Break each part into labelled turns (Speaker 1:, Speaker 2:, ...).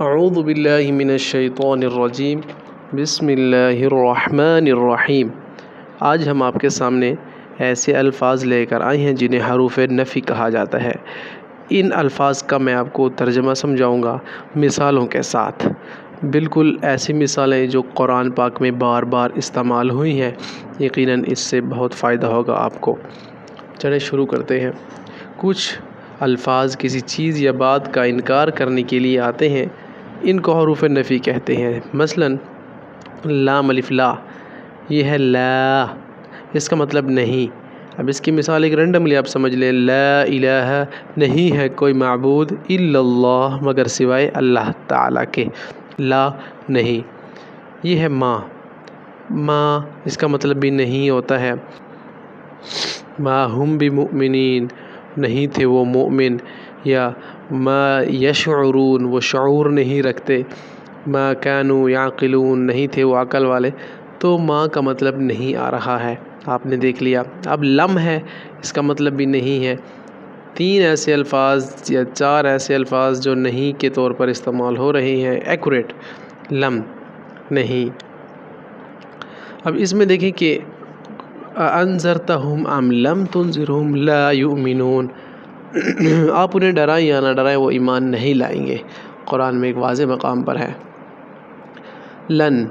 Speaker 1: اعوذ باللہ من الشیطان الرجیم بسم اللہ الرحمن الرحیم۔ آج ہم آپ کے سامنے ایسے الفاظ لے کر آئے ہیں جنہیں حروف نفی کہا جاتا ہے۔ ان الفاظ کا میں آپ کو ترجمہ سمجھاؤں گا مثالوں کے ساتھ، بالکل ایسی مثالیں جو قرآن پاک میں بار بار استعمال ہوئی ہیں۔ یقیناً اس سے بہت فائدہ ہوگا آپ کو۔ چلیں شروع کرتے ہیں۔ کچھ الفاظ کسی چیز یا بات کا انکار کرنے کے لیے آتے ہیں، ان کو حروف نفی کہتے ہیں۔ مثلاً لام الف لا، یہ ہے لا، اس کا مطلب نہیں۔ اب اس کی مثال ایک رینڈملی آپ سمجھ لیں، لا الہ، نہیں ہے کوئی معبود الا اللہ، مگر سوائے اللہ تعالیٰ کے، لا نہیں۔ یہ ہے ما، ما اس کا مطلب بھی نہیں ہوتا ہے۔ ما ہم بمؤمنین، نہیں تھے وہ مومن، یا ما یشعرون، وہ شعور نہیں رکھتے۔ ما کانوا یعقلون، نہیں تھے وہ عقل والے۔ تو ما کا مطلب نہیں آ رہا ہے، آپ نے دیکھ لیا۔ اب لم ہے، اس کا مطلب بھی نہیں ہے۔ تین ایسے الفاظ یا چار ایسے الفاظ جو نہیں کے طور پر استعمال ہو رہے ہیں، ایکوریٹ، لم، نہیں۔ اب اس میں دیکھیں کہ انذرتہم ام لم تنذرہم لا یؤمنون، آپ انہیں ڈرائیں یا نہ ڈرائیں وہ ایمان نہیں لائیں گے۔ قرآن میں ایک واضح مقام پر ہے۔ لن،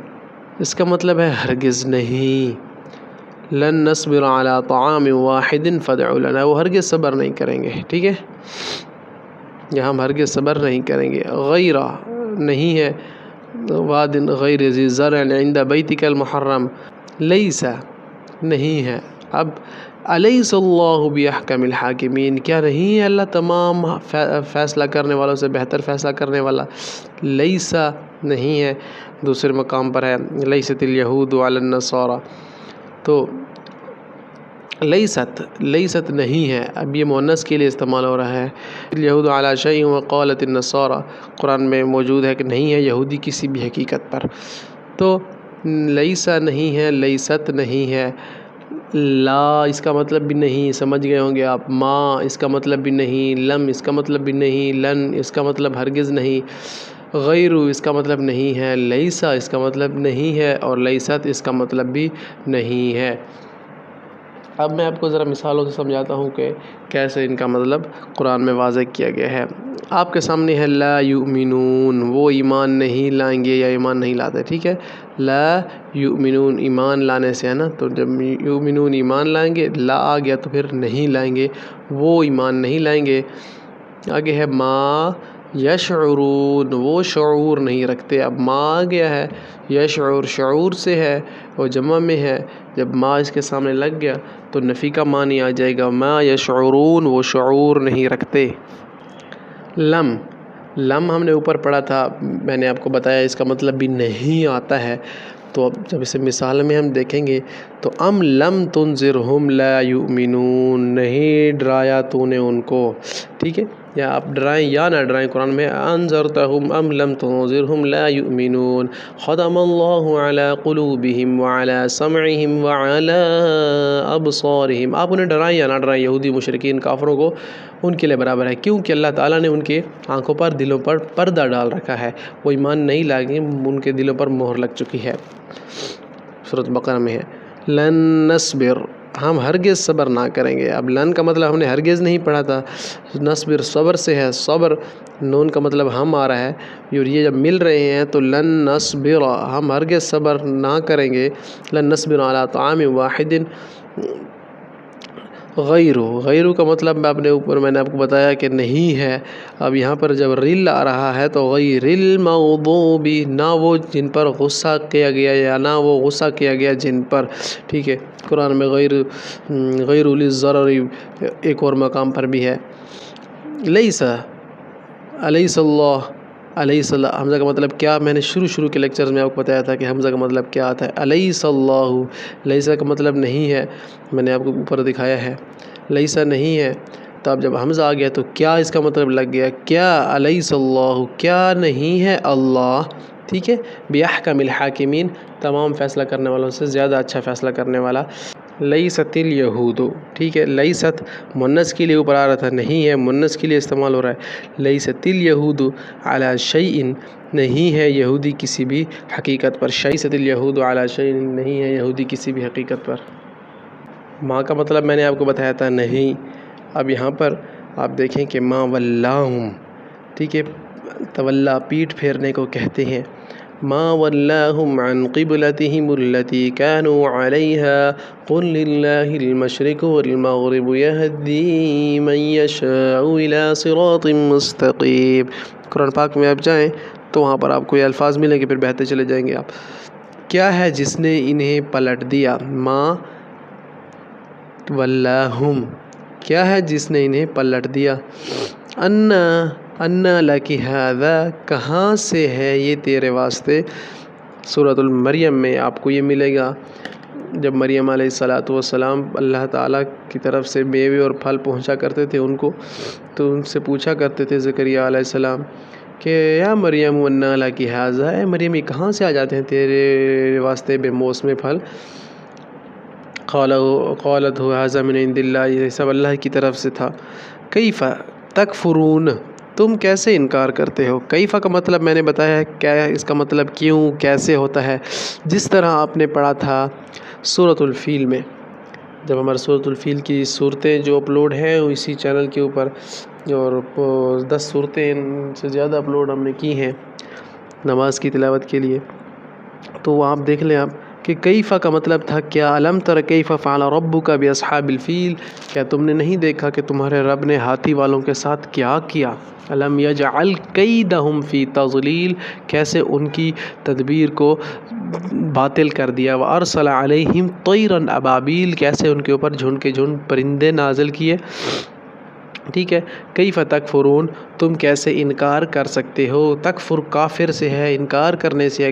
Speaker 1: اس کا مطلب ہے ہرگز نہیں۔ لن نصبر علی طعام واحد فادع لنا، وہ ہرگز صبر نہیں کریں گے، ٹھیک ہے، یا ہم ہرگز صبر نہیں کریں گے۔ غیر، نہیں ہے، واد غیر ذی زرع عند بیتک المحرم۔ لیس، نہیں ہے۔ اب الیس اللہ باحکم الحاکمین، کیا نہیں ہے اللہ تمام فیصلہ کرنے والوں سے بہتر فیصلہ کرنے والا؟ لیسا، نہیں ہے۔ دوسرے مقام پر ہے لیست الیہود علی النصارى، تو لیست، لیست نہیں ہے، اب یہ مؤنث کے لیے استعمال ہو رہا ہے۔ الیہود علی شیء وقالت النصارى، قرآن میں موجود ہے کہ نہیں ہے یہودی کسی بھی حقیقت پر۔ تو لیسا نہیں ہے، لیست نہیں ہے۔ لا، اس کا مطلب بھی نہیں، سمجھ گئے ہوں گے آپ۔ ما، اس کا مطلب بھی نہیں۔ لم، اس کا مطلب بھی نہیں۔ لن، اس کا مطلب ہرگز نہیں۔ غیر، اس کا مطلب نہیں ہے۔ لیسا، اس کا مطلب نہیں ہے، اور لیست اس کا مطلب بھی نہیں ہے۔ اب میں آپ کو ذرا مثالوں سے سمجھاتا ہوں کہ کیسے ان کا مطلب قرآن میں واضح کیا گیا ہے۔ آپ کے سامنے ہے لا یؤمنون، وہ ایمان نہیں لائیں گے یا ایمان نہیں لاتے، ٹھیک ہے۔ لا یؤمنون، ایمان لانے سے ہے نا، تو جب یؤمنون ایمان لائیں گے، لا آ گیا تو پھر نہیں لائیں گے، وہ ایمان نہیں لائیں گے۔ آگے ہے ما یشعرون، وہ شعور نہیں رکھتے۔ اب ما آ گیا ہے، یشعر شعور سے ہے اور جمع میں ہے، جب ما اس کے سامنے لگ گیا تو نفی کا معنی آ جائے گا، ما یشعرون، وہ شعور نہیں رکھتے۔ لم، لم ہم نے اوپر پڑھا تھا، میں نے آپ کو بتایا اس کا مطلب بھی نہیں آتا ہے۔ تو اب جب اسے مثال میں ہم دیکھیں گے تو ام لم تنذرہم لا یؤمنون، نہیں ڈرایا تو نے ان کو، ٹھیک ہے، یا آپ ڈرائیں یا نہ ڈرائیں، قرآن میں انذرتہم ام لم تنذرہم لا یؤمنون، ختم اللہ علی قلوبہم وعلی سمعہم وعلی ابصارہم، آپ انہیں ڈرائیں یا نہ ڈرائیں، یہودی مشرکین کافروں کو، ان کے لیے برابر ہے، کیونکہ اللہ تعالیٰ نے ان کے آنکھوں پر دلوں پر پردہ ڈال رکھا ہے، وہ ایمان نہیں لائیں گے، ان کے دلوں پر مہر لگ چکی ہے۔ سورۃ بقرہ میں ہے لن نصبر، ہم ہرگز صبر نہ کریں گے۔ اب لن کا مطلب ہم نے ہرگز نہیں پڑھا تھا، نصبر صبر سے ہے، صبر نون کا مطلب ہم آ رہا ہے، اور یہ جب مل رہے ہیں تو لن نصبر، ہم ہرگز صبر نہ کریں گے۔ لن نصبر علی طعام واحد، غیرو کا مطلب میں نے آپ کو بتایا کہ نہیں ہے۔ اب یہاں پر جب رل آ رہا ہے تو غیر المغضوب، نہ وہ جن پر غصہ کیا گیا یا نہ وہ غصہ کیا گیا جن پر، ٹھیک ہے۔ قرآن میں غیر اولی الضرر ایک اور مقام پر بھی ہے۔ لیسا، الیس اللہ، الیس اللہ، حمزہ کا مطلب کیا، میں نے شروع کے لیکچرز میں آپ کو بتایا تھا کہ حمزہ کا مطلب کیا آتا ہے۔ الیس اللہ، لیسا کا مطلب نہیں ہے، میں نے آپ کو اوپر دکھایا ہے، لیسا نہیں ہے۔ تو اب جب حمزہ آ گیا تو کیا اس کا مطلب لگ گیا، کیا الیس اللہ، کیا نہیں ہے اللہ، ٹھیک ہے، باحکم الحاکمین، تمام فیصلہ کرنے والوں سے زیادہ اچھا فیصلہ کرنے والا۔ لیست الیہود، ٹھیک ہے، لیست مؤنث کے لیے اوپر آ رہا تھا، نہیں ہے، مؤنث کے لیے استعمال ہو رہا ہے، لیست الیہود علی شیء، نہیں ہے یہودی کسی بھی حقیقت پر، لیست الیہود علی شیء، نہیں ہے یہودی کسی بھی حقیقت پر۔ ما کا مطلب میں نے آپ کو بتایا تھا نہیں، اب یہاں پر آپ دیکھیں کہ ما ولاہم، ٹھیک ہے، تولا پیٹھ پھیرنے کو کہتے ہیں، ما ولاہم عن قبلتہم التی كانوا علیہا قل للہ المشرق والمغرب یہدی من یشاء الی صراط مستقیم۔ قرآن پاک میں آپ جائیں تو وہاں پر آپ کو یہ الفاظ ملیں گے، پھر بہتے چلے جائیں گے آپ۔ کیا ہے جس نے انہیں پلٹ دیا، ما ولاہم، کیا ہے جس نے انہیں پلٹ دیا، انا لک ھذا، کہاں سے ہے یہ تیرے واسطے۔ سورۃ المریم میں آپ کو یہ ملے گا، جب مریم علیہ السلام اللہ تعالیٰ کی طرف سے میوے اور پھل پہنچا کرتے تھے ان کو، تو ان سے پوچھا کرتے تھے زکریا علیہ السلام کہ یا مریم انا لک ھذا، اے مریم یہ کہاں سے آ جاتے ہیں تیرے واسطے بے موسم پھل، قالت ھذا من عند اللہ، یہ سب اللہ کی طرف سے تھا۔ کیف تکفرون، تم کیسے انکار کرتے ہو، کیف کا مطلب میں نے بتایا ہے، کیا اس کا مطلب کیوں کیسے ہوتا ہے، جس طرح آپ نے پڑھا تھا سورۃ الفیل میں، جب ہمارے سورۃ الفیل کی صورتیں جو اپلوڈ ہیں اسی چینل کے اوپر، اور 10 صورتیں سے زیادہ اپلوڈ ہم نے کی ہیں نماز کی تلاوت کے لیے، تو وہ آپ دیکھ لیں آپ کہ کیف کا مطلب تھا کیا، الم تر کیف فعل ربک باصحاب الفیل، کیا تم نے نہیں دیکھا کہ تمہارے رب نے ہاتھی والوں کے ساتھ کیا کیا، الم یجعل کیدہم فی تضلیل، کیسے ان کی تدبیر کو باطل کر دیا، وارسل علیہم طیرا ابابیل، کیسے ان کے اوپر جھنڈ کے جھنڈ پرندے نازل کیے، ٹھیک ہے۔ کیف تکفرون، تم کیسے انکار کر سکتے ہو، تکفر کافر سے ہے، انکار کرنے سے ہے،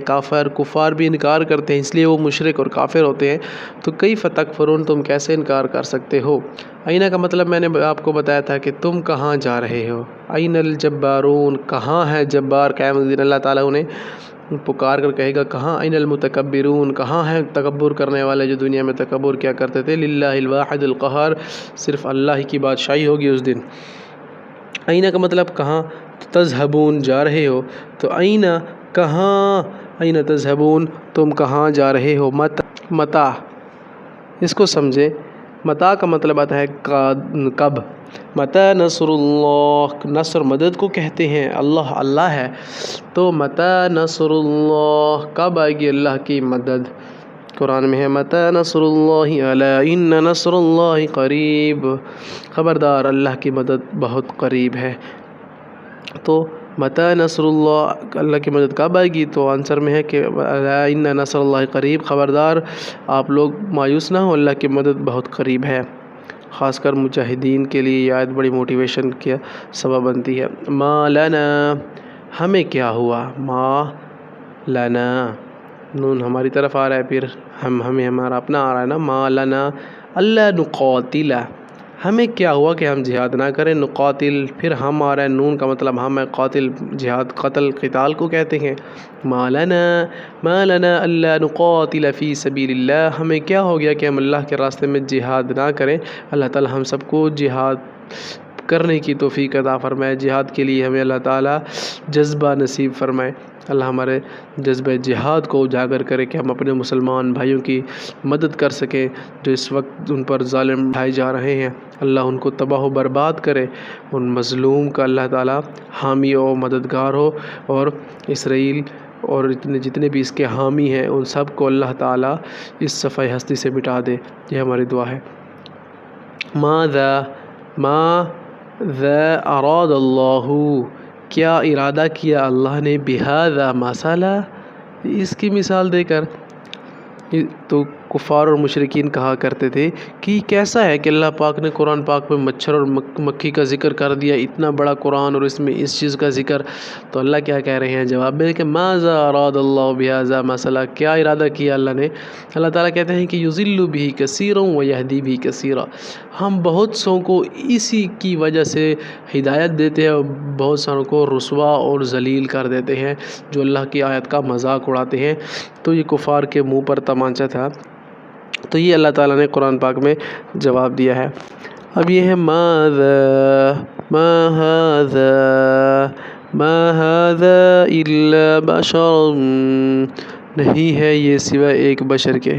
Speaker 1: کفار بھی انکار کرتے ہیں اس لیے وہ مشرک اور کافر ہوتے ہیں، تو کیف تکفرون، تم کیسے انکار کر سکتے ہو۔ اینہ کا مطلب میں نے آپ کو بتایا تھا کہ تم کہاں جا رہے ہو، این الجبارون، کہاں ہے جبار، قیامت دن اللہ تعالیٰ انہیں پکار کر کہے گا کہاں، این المتکبرون، کہاں ہیں تکبر کرنے والے جو دنیا میں تکبر کیا کرتے تھے، للہ الواحد القہار، صرف اللہ ہی کی بادشاہی ہوگی اس دن۔ اینہ کا مطلب کہاں، تذہبون، جا رہے ہو، تو اینہ کہاں، اینہ تذہبون، تم کہاں جا رہے ہو، متا، اس کو سمجھے، متا کا مطلب آتا ہے کب، متا نصر اللہ، نصر مدد کو کہتے ہیں، اللہ ہے، تو متا نصر اللہ، کب آئے گی اللہ کی مدد، قرآن میں ہے متا نصر اللہ الا ان نصر اللہ قریب، خبردار اللہ کی مدد بہت قریب ہے، تو متا نصر اللہ، اللہ کی مدد کب آئے گی، تو آنسر میں ہے کہ الا ان نصر اللہ قریب، خبردار آپ لوگ مایوس نہ ہو، اللہ کی مدد بہت قریب ہے، خاص کر مجاہدین کے لیے یہ آیت بڑی موٹیویشن کا سبب بنتی ہے۔ ما لنا، ہمیں کیا ہوا، ما لنا، نون ہماری طرف آ رہا ہے، پھر ہمیں ہمارا اپنا آ رہا ہے نا، ما لنا اللہ نقاتل، ہمیں کیا ہوا کہ ہم جہاد نہ کریں، نقاتل، پھر ہم آ رہا ہے، نون کا مطلب ہم ہے، قاتل جہاد، قتل قتال کو کہتے ہیں، ما لنا اللہ نقاتل فی سبیل اللہ، ہمیں کیا ہو گیا کہ ہم اللہ کے راستے میں جہاد نہ کریں، اللہ تعالی ہم سب کو جہاد کرنے کی توفیق عطا فرمائے، جہاد کے لیے ہمیں اللہ تعالی جذبہ نصیب فرمائے، اللہ ہمارے جذبہ جہاد کو اجاگر کرے کہ ہم اپنے مسلمان بھائیوں کی مدد کر سکیں جو اس وقت ان پر ظالم ڈھائے جا رہے ہیں، اللہ ان کو تباہ و برباد کرے، ان مظلوم کا اللہ تعالی حامی و مددگار ہو، اور اسرائیل اور جتنے بھی اس کے حامی ہیں ان سب کو اللہ تعالی اس صفحہ ہستی سے مٹا دے، یہ ہماری دعا ہے۔ ماذا اراد اللہ، کیا ارادہ کیا اللہ نے، بہذا مسئلہ، اس کی مثال دے کر، تو کفار اور مشرکین کہا کرتے تھے کہ کیسا ہے کہ اللہ پاک نے قرآن پاک میں مچھر اور مکھی کا ذکر کر دیا، اتنا بڑا قرآن اور اس میں اس چیز کا ذکر، تو اللہ کیا کہہ رہے ہیں جواب میں کہ ماذا اراد اللہ بہذا مسئلہ، کیا ارادہ کیا اللہ نے، اللہ تعالیٰ کہتے ہیں کہ یضل بہ کثیرا ویہدی بہ کثیرا، ہم بہت سو کو اسی کی وجہ سے ہدایت دیتے ہیں اور بہت ساروں کو رسوا اور ذلیل کر دیتے ہیں جو اللہ کی آیت کا مذاق اڑاتے ہیں، تو یہ کفار کے منہ پر تمانچہ تھا، تو یہ اللہ تعالیٰ نے قرآن پاک میں جواب دیا ہے۔ اب یہ ہے ما هذا الا بشر، نہیں ہے یہ سوائے ایک بشر کے،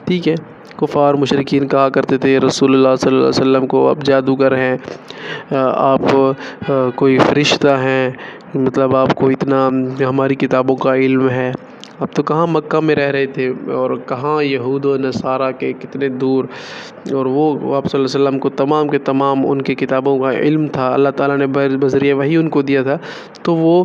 Speaker 1: ٹھیک ہے۔ کفار مشرکین کہا کرتے تھے رسول اللہ صلی اللہ علیہ وسلم کو آپ جادوگر ہیں، آپ کوئی فرشتہ ہیں، مطلب آپ کو اتنا ہماری کتابوں کا علم ہے۔ اب تو کہاں مکہ میں رہ رہے تھے اور کہاں یہود و نصارہ کے کتنے دور، اور وہ آپ صلی اللہ علیہ وسلم کو تمام کے تمام ان کے کتابوں کا علم تھا، اللہ تعالیٰ نے بذریعہ وحی ان کو دیا تھا، تو وہ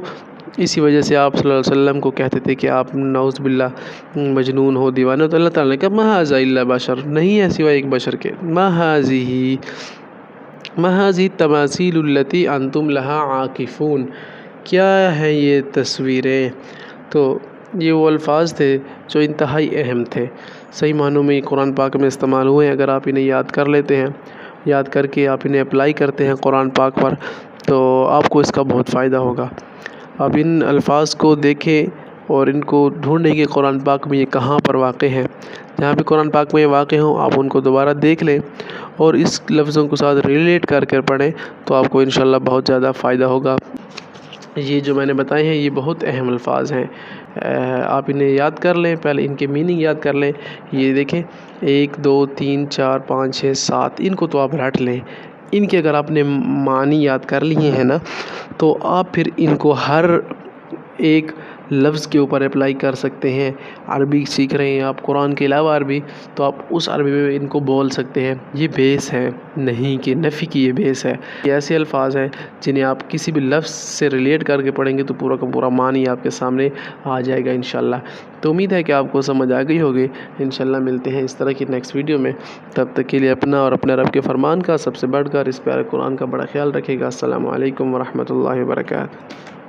Speaker 1: اسی وجہ سے آپ صلی اللہ علیہ وسلم کو کہتے تھے کہ آپ نعوذ باللہ مجنون ہو، دیوانے ہو۔ تو اللہ تعالیٰ نے کہا ما ھذا الا بشر، نہیں ہے سوائے ایک بشر کے۔ ما ھذہ التماثیل التی انتم لہا عاکفون، کیا ہے یہ تصویریں؟ تو یہ وہ الفاظ تھے جو انتہائی اہم تھے، صحیح معنوں میں یہ قرآن پاک میں استعمال ہوئے ہیں۔ اگر آپ انہیں یاد کر لیتے ہیں، یاد کر کے آپ انہیں اپلائی کرتے ہیں قرآن پاک پر، تو آپ کو اس کا بہت فائدہ ہوگا۔ آپ ان الفاظ کو دیکھیں اور ان کو ڈھونڈیں کہ قرآن پاک میں یہ کہاں پر واقع ہے، جہاں بھی قرآن پاک میں یہ واقع ہوں آپ ان کو دوبارہ دیکھ لیں اور اس لفظوں کے ساتھ ریلیٹ کر کے پڑھیں، تو آپ کو انشاءاللہ بہت زیادہ فائدہ ہوگا۔ یہ جو میں نے بتائے ہیں یہ بہت اہم الفاظ ہیں، آپ انہیں یاد کر لیں، پہلے ان کے میننگ یاد کر لیں۔ یہ دیکھیں 1 2 3 4 5 6 7، ان کو تو آپ رٹ لیں۔ ان کے اگر آپ نے معنی یاد کر لیے ہیں نا، تو آپ پھر ان کو ہر ایک لفظ کے اوپر اپلائی کر سکتے ہیں۔ عربی سیکھ رہے ہیں آپ، قرآن کے علاوہ عربی، تو آپ اس عربی میں ان کو بول سکتے ہیں۔ یہ بیس ہے، نہیں کہ نفی کی، یہ بیس ہے۔ یہ ایسے الفاظ ہیں جنہیں آپ کسی بھی لفظ سے ریلیٹ کر کے پڑھیں گے تو پورا کا پورا معنی آپ کے سامنے آ جائے گا انشاءاللہ۔ تو امید ہے کہ آپ کو سمجھ آ گئی ہوگی۔ انشاءاللہ ملتے ہیں اس طرح کی نیکسٹ ویڈیو میں، تب تک کے لیے اپنا اور اپنے رب کے فرمان کا سب سے بڑھ کر اس پیارے قرآن کا بڑا خیال رکھے گا۔ السلام علیکم ورحمۃ اللہ وبرکاتہ۔